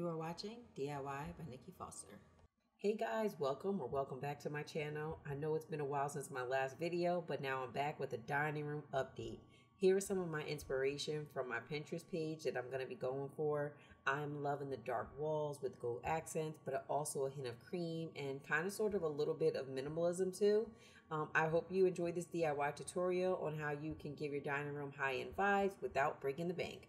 You are watching DIY by Niky Foster. Hey guys, welcome back to my channel. I know it's been a while since my last video, but now I'm back with a dining room update. Here are some of my inspiration from my Pinterest page that I'm going to be going for. I'm loving the dark walls with gold accents, but also a hint of cream and kind of sort of a little bit of minimalism too. I hope you enjoyed this DIY tutorial on how you can give your dining room high-end vibes without breaking the bank.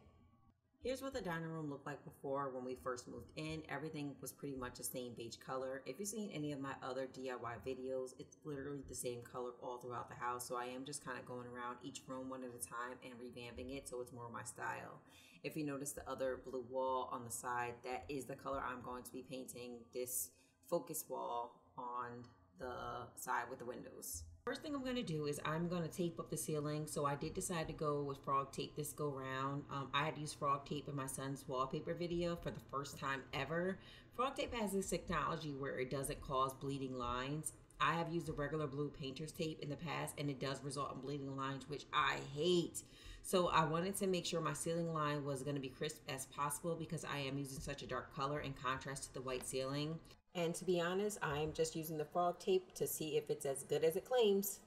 Here's what the dining room looked like before when we first moved in. Everything was pretty much the same beige color. If you've seen any of my other DIY videos, it's literally the same color all throughout the house. So I am just kind of going around each room one at a time and revamping it so it's more my style. If you notice the other blue wall on the side, that is the color I'm going to be painting this focus wall on the side with the windows. First thing I'm going to do is I'm going to tape up the ceiling. So I did decide to go with frog tape this go round. I had used frog tape in my son's wallpaper video for the first time ever. Frog tape has this technology where it doesn't cause bleeding lines. I have used the regular blue painter's tape in the past and it does result in bleeding lines, which I hate. So I wanted to make sure my ceiling line was going to be crisp as possible because I am using such a dark color in contrast to the white ceiling. And to be honest, I'm just using the frog tape to see if it's as good as it claims.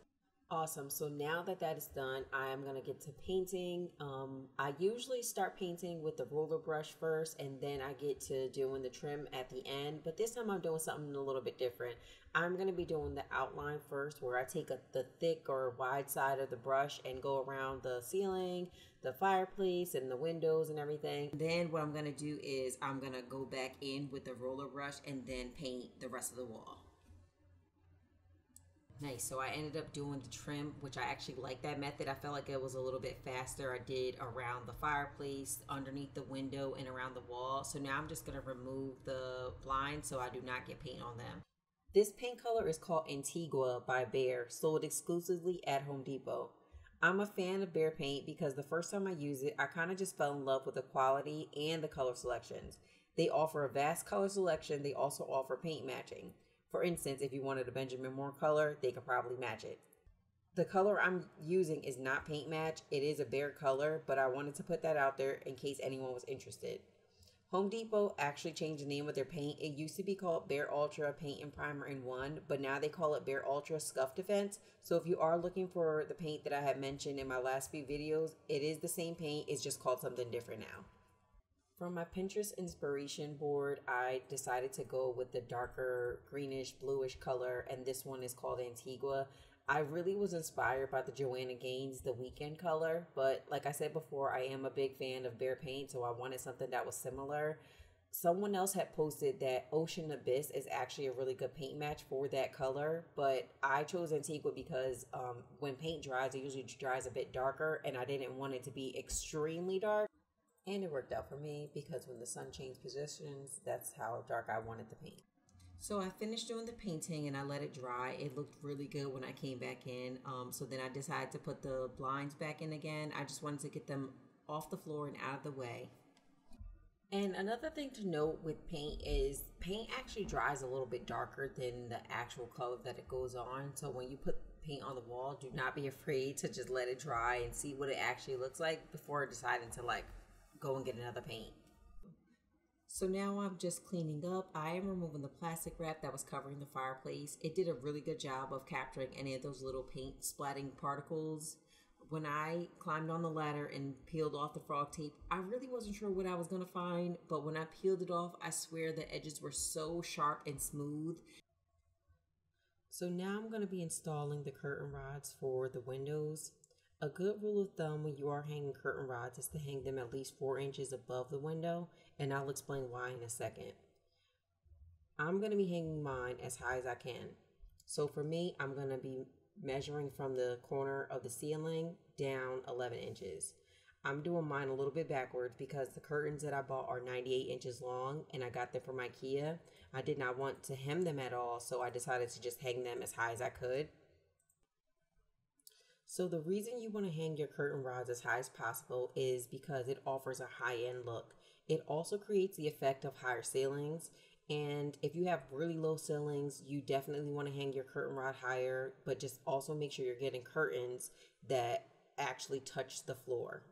Awesome. So now that that is done, I'm going to get to painting. I usually start painting with the roller brush first, and then I get to doing the trim at the end. But this time I'm doing something a little bit different. I'm going to be doing the outline first, where I take the thick or wide side of the brush and go around the ceiling, the fireplace, and the windows and everything. Then what I'm going to do is I'm going to go back in with the roller brush and then paint the rest of the wall. Nice. So I ended up doing the trim, which I actually like that method. I felt like it was a little bit faster. I did around the fireplace, underneath the window, and around the wall. So now I'm just going to remove the blinds so I do not get paint on them. This paint color is called Antigua by Behr, sold exclusively at Home Depot. I'm a fan of Behr paint because the first time I used it, I kind of just fell in love with the quality and the color selections. They offer a vast color selection. They also offer paint matching. For instance, if you wanted a Benjamin Moore color, they could probably match it. The color I'm using is not paint match. It is a Behr color, but I wanted to put that out there in case anyone was interested. Home Depot actually changed the name of their paint. It used to be called Behr Ultra Paint and Primer in One, but now they call it Behr Ultra Scuff Defense. So if you are looking for the paint that I had mentioned in my last few videos, it is the same paint. It's just called something different now. From my Pinterest inspiration board, I decided to go with the darker greenish bluish color, and this one is called Antigua. I really was inspired by the Joanna Gaines The Weekend color, but like I said before, I am a big fan of Behr paint, so I wanted something that was similar. Someone else had posted that Ocean Abyss is actually a really good paint match for that color, but I chose Antigua because when paint dries, it usually dries a bit darker, and I didn't want it to be extremely dark. And it worked out for me because when the sun changed positions, that's how dark I wanted the paint. So I finished doing the painting and I let it dry. It looked really good when I came back in. So then I decided to put the blinds back in again. I just wanted to get them off the floor and out of the way. And another thing to note with paint is paint actually dries a little bit darker than the actual color that it goes on. So when you put paint on the wall, do not be afraid to just let it dry and see what it actually looks like before deciding to go and get another paint. So now I'm just cleaning up. I am removing the plastic wrap that was covering the fireplace. It did a really good job of capturing any of those little paint splatting particles. When I climbed on the ladder and peeled off the frog tape, I really wasn't sure what I was going to find, but when I peeled it off, I swear the edges were so sharp and smooth. So now I'm going to be installing the curtain rods for the windows. A good rule of thumb when you are hanging curtain rods is to hang them at least 4 inches above the window, and I'll explain why in a second. I'm going to be hanging mine as high as I can. So for me, I'm going to be measuring from the corner of the ceiling down 11 inches. I'm doing mine a little bit backwards because the curtains that I bought are 98 inches long and I got them from IKEA. I did not want to hem them at all, so I decided to just hang them as high as I could. So the reason you want to hang your curtain rods as high as possible is because it offers a high-end look. It also creates the effect of higher ceilings. And if you have really low ceilings, you definitely want to hang your curtain rod higher, but just also make sure you're getting curtains that actually touch the floor.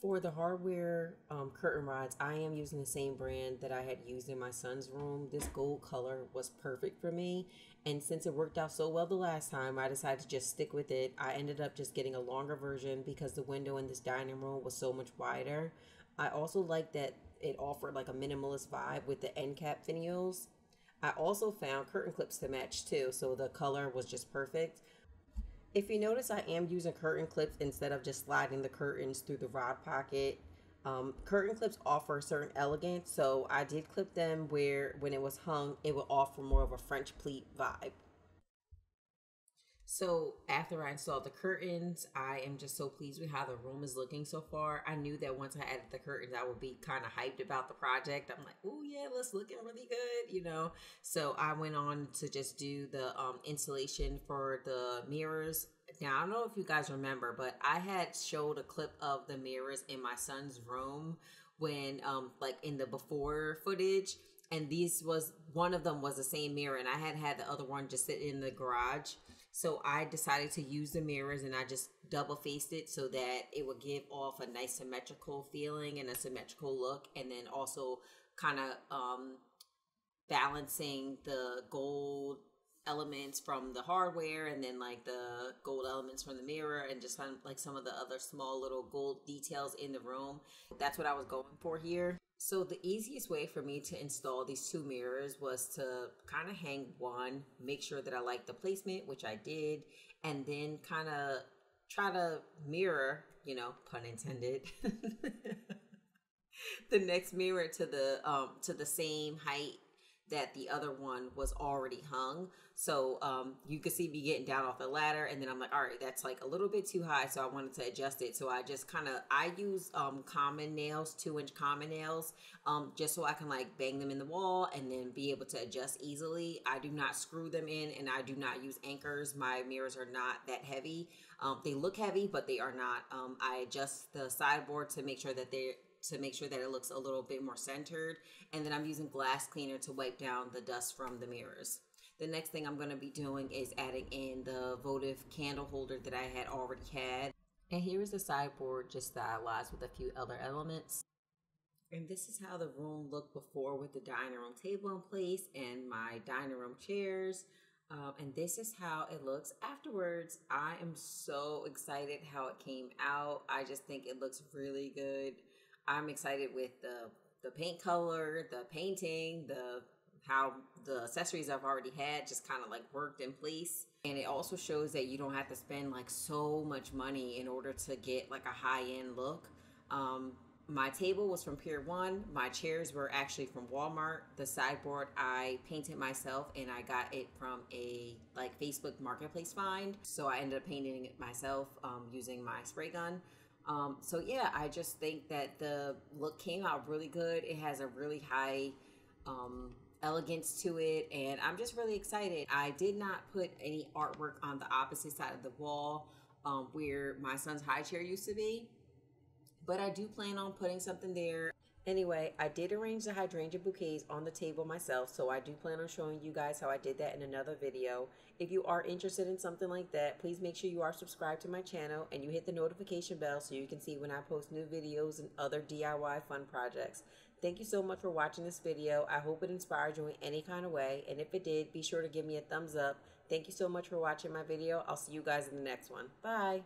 For the hardware curtain rods, I am using the same brand that I had used in my son's room. This gold color was perfect for me. And since it worked out so well the last time, I decided to just stick with it. I ended up just getting a longer version because the window in this dining room was so much wider. I also like that it offered like a minimalist vibe with the end cap finials. I also found curtain clips to match too, so the color was just perfect. If you notice, I am using curtain clips instead of just sliding the curtains through the rod pocket. Curtain clips offer a certain elegance, so I did clip them where when it was hung, it would offer more of a French pleat vibe. So after I installed the curtains, I am just so pleased with how the room is looking so far. I knew that once I added the curtains, I would be kind of hyped about the project. I'm like, oh yeah, it's looking really good, you know? So I went on to just do the installation for the mirrors. Now, I don't know if you guys remember, but I had showed a clip of the mirrors in my son's room when, like in the before footage. And one of them was the same mirror, and I had the other one just sit in the garage. So I decided to use the mirrors, and I just double faced it so that it would give off a nice symmetrical feeling and a symmetrical look, and then also kind of balancing the gold elements from the hardware and then like the gold elements from the mirror and just like some of the other small little gold details in the room. That's what I was going for here. So the easiest way for me to install these two mirrors was to kind of hang one, make sure that I like the placement, which I did, and then kind of try to mirror, you know, pun intended, the next mirror to the same height that the other one was already hung. So you could see me getting down off the ladder, and then I'm like, all right, that's like a little bit too high, so I wanted to adjust it. So I just I use common nails, 2-inch common nails, just so I can like bang them in the wall and then be able to adjust easily. I do not screw them in, and I do not use anchors. My mirrors are not that heavy. They look heavy, but they are not. I adjust the sideboard to make sure that it looks a little bit more centered. And then I'm using glass cleaner to wipe down the dust from the mirrors. The next thing I'm going to be doing is adding in the votive candle holder that I had already had. And here is the sideboard just stylized with a few other elements. And this is how the room looked before with the dining room table in place and my dining room chairs. And this is how it looks afterwards. I am so excited how it came out. I just think it looks really good. I'm excited with the paint color, the painting, how the accessories I've already had just kind of like worked in place. And it also shows that you don't have to spend like so much money in order to get like a high-end look. My table was from Pier 1. My chairs were actually from Walmart. The sideboard I painted myself, and I got it from a like Facebook Marketplace find. So I ended up painting it myself using my spray gun. So yeah, I just think that the look came out really good. It has a really high elegance to it, and I'm just really excited. I did not put any artwork on the opposite side of the wall where my son's high chair used to be, but I do plan on putting something there. Anyway, I did arrange the hydrangea bouquets on the table myself, so I do plan on showing you guys how I did that in another video. If you are interested in something like that, please make sure you are subscribed to my channel and you hit the notification bell so you can see when I post new videos and other DIY fun projects. Thank you so much for watching this video. I hope it inspired you in any kind of way, and if it did, be sure to give me a thumbs up. Thank you so much for watching my video. I'll see you guys in the next one. Bye!